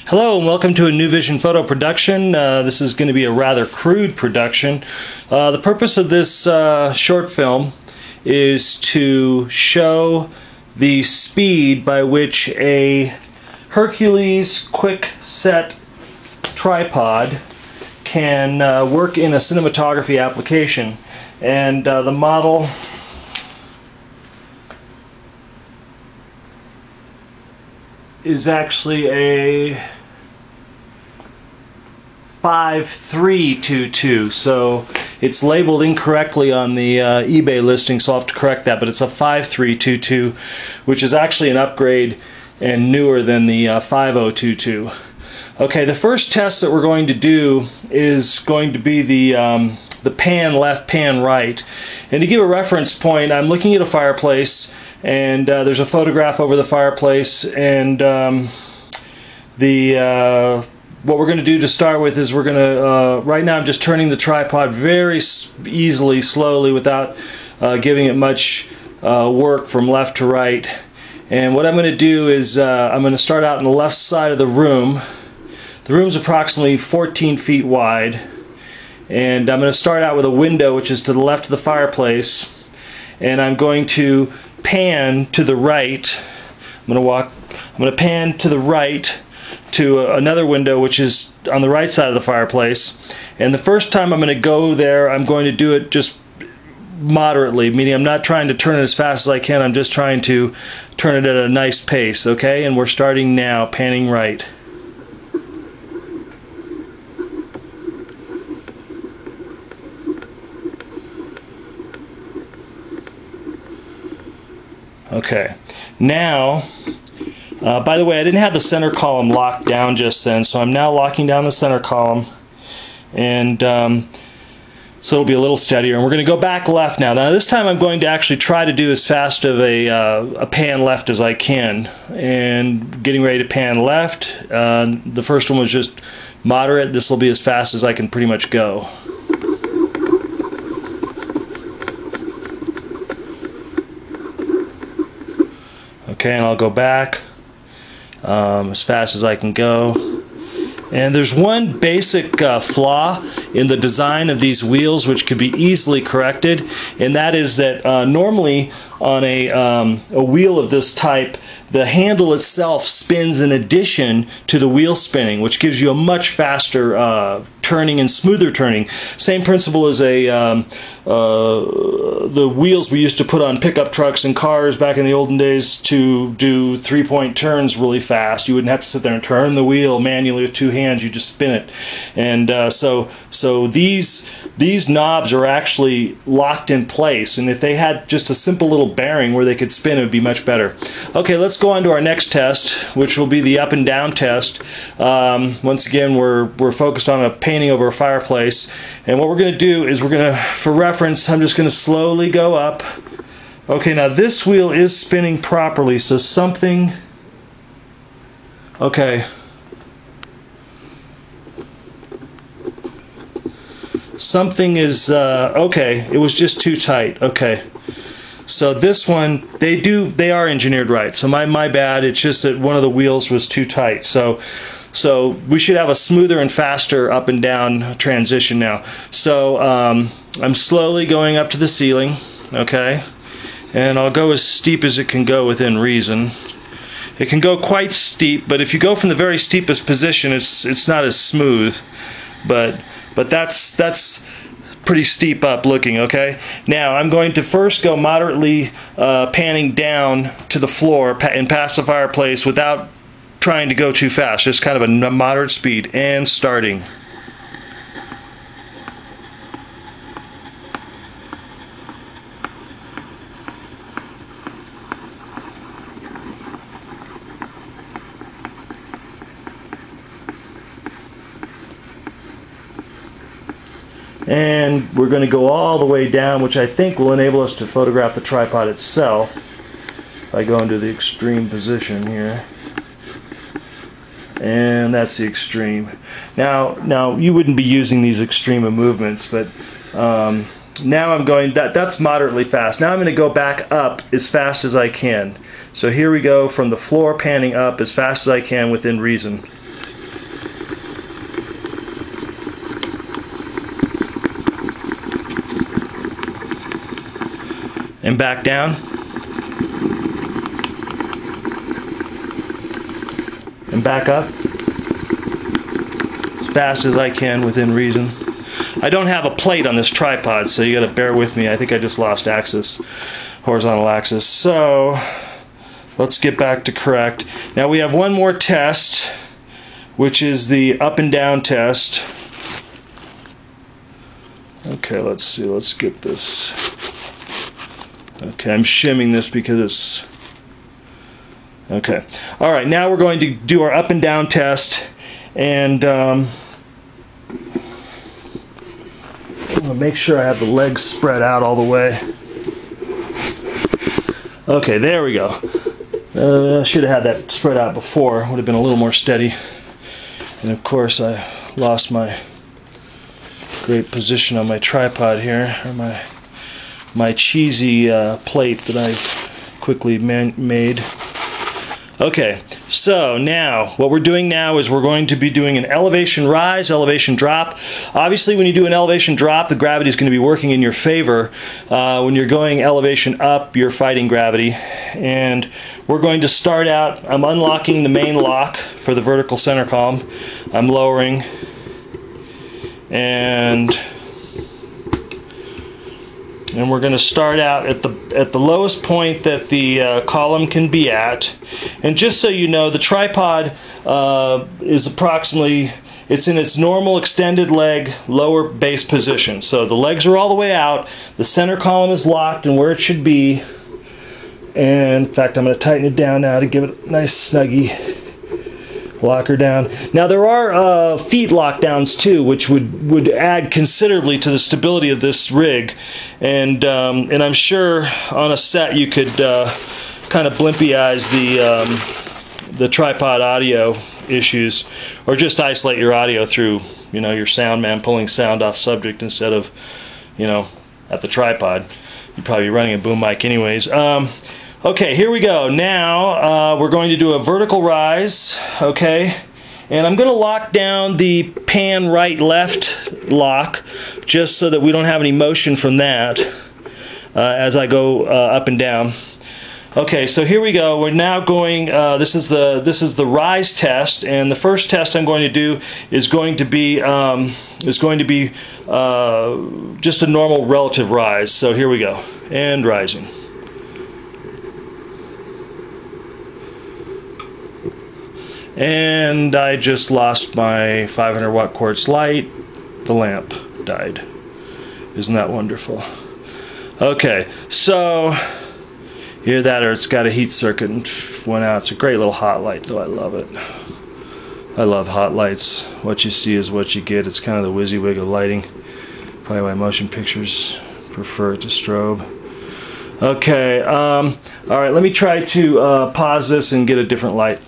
Hello and welcome to a New Vision photo production. This is going to be a rather crude production. The purpose of this short film is to show the speed by which a Hercules quickset tripod can work in a cinematography application. And the model is actually a 5322, so it's labeled incorrectly on the eBay listing, so I'll have to correct that, but it's a 5322, which is actually an upgrade and newer than the 5022. Okay, the first test that we're going to do is going to be the pan left, pan right. And to give a reference point, I'm looking at a fireplace, and there's a photograph over the fireplace, and what we're going to do to start with is we're going to, right now I'm just turning the tripod very easily, slowly, without giving it much work from left to right. And what I'm going to do is I'm going to start out on the left side of the room. The room's approximately 14 feet wide, and I'm going to start out with a window which is to the left of the fireplace, and I'm going to pan to the right. I'm going to pan to the right to another window which is on the right side of the fireplace, and the first time I'm going to go there, I'm going to do it just moderately, meaning I'm not trying to turn it as fast as I can, I'm just trying to turn it at a nice pace, okay? And we're starting now, panning right. Okay, now, by the way, I didn't have the center column locked down just then, so I'm now locking down the center column, and so it'll be a little steadier. And we're going to go back left now. Now this time I'm going to actually try to do as fast of a pan left as I can, and getting ready to pan left. The first one was just moderate. This will be as fast as I can pretty much go. Okay, and I'll go back as fast as I can go. And there's one basic flaw in the design of these wheels which could be easily corrected, and that is that normally on a wheel of this type, the handle itself spins in addition to the wheel spinning, which gives you a much faster turning and smoother turning. Same principle as the wheels we used to put on pickup trucks and cars back in the olden days to do three-point turns really fast. You wouldn't have to sit there and turn the wheel manually with two hands, you just spin it. And so these knobs are actually locked in place, and if they had just a simple little bearing where they could spin, it would be much better. Okay, let's go on to our next test, which will be the up and down test. Once again, we're focused on a painting over a fireplace, and what we're going to do is we're going to, for reference, I'm just going to slowly go up. Okay, now this wheel is spinning properly, so something, okay, something is okay, it was just too tight. Okay, so this one, they are engineered right, so my bad, it's just that one of the wheels was too tight. So we should have a smoother and faster up and down transition now. So I'm slowly going up to the ceiling, okay, and I'll go as steep as it can go within reason. It can go quite steep, but if you go from the very steepest position, it's not as smooth, but that's pretty steep up looking, okay? Now I'm going to first go moderately panning down to the floor and past the fireplace without trying to go too fast, just kind of a moderate speed, and starting. And we're going to go all the way down, which I think will enable us to photograph the tripod itself. If I go into the extreme position here. And that's the extreme. Now you wouldn't be using these extreme movements, but now I'm going, that's moderately fast. Now I'm going to go back up as fast as I can. So here we go from the floor panning up as fast as I can within reason. and back down. And back up as fast as I can within reason. I don't have a plate on this tripod, so you gotta bear with me. I think I just lost axis, horizontal axis. So let's get back to correct. Now we have one more test, which is the up and down test. Okay, let's see, let's get this. Okay, I'm shimming this because it's... Okay. Alright, now we're going to do our up and down test, and I'm going to make sure I have the legs spread out all the way. Okay, there we go. I should have had that spread out before. Would have been a little more steady. And of course I lost my great position on my tripod here, or my cheesy plate that I quickly made. Okay, so now what we're doing now is we're going to be doing an elevation rise, elevation drop. Obviously when you do an elevation drop, the gravity is going to be working in your favor. When you're going elevation up, you're fighting gravity. And we're going to start out, I'm unlocking the main lock for the vertical center column. I'm lowering, and we're going to start out at the lowest point that the column can be at. And just so you know, the tripod is approximately, it's in its normal extended leg lower base position. So the legs are all the way out, the center column is locked and where it should be. And in fact, I'm going to tighten it down now to give it a nice snuggie. Lock her down. Now there are feet lockdowns too, which would add considerably to the stability of this rig, and I'm sure on a set you could kind of blimpyize the tripod audio issues, or just isolate your audio through, you know, your sound man pulling sound off subject instead of, you know, at the tripod. You'd probably be running a boom mic anyways. Okay, here we go. Now we're going to do a vertical rise, okay? And I'm going to lock down the pan right left lock just so that we don't have any motion from that as I go up and down. Okay, so here we go. We're now going, this is the rise test, and the first test I'm going to do is going to be just a normal relative rise. So here we go, and rising. And I just lost my 500 watt quartz light. The lamp died. Isn't that wonderful? Okay, so hear that, or it's got a heat circuit and went out. It's a great little hot light though. I love it. I love hot lights. What you see is what you get. It's kind of the WYSIWYG of lighting. Probably why motion pictures prefer it to strobe. Okay, alright, let me try to pause this and get a different light.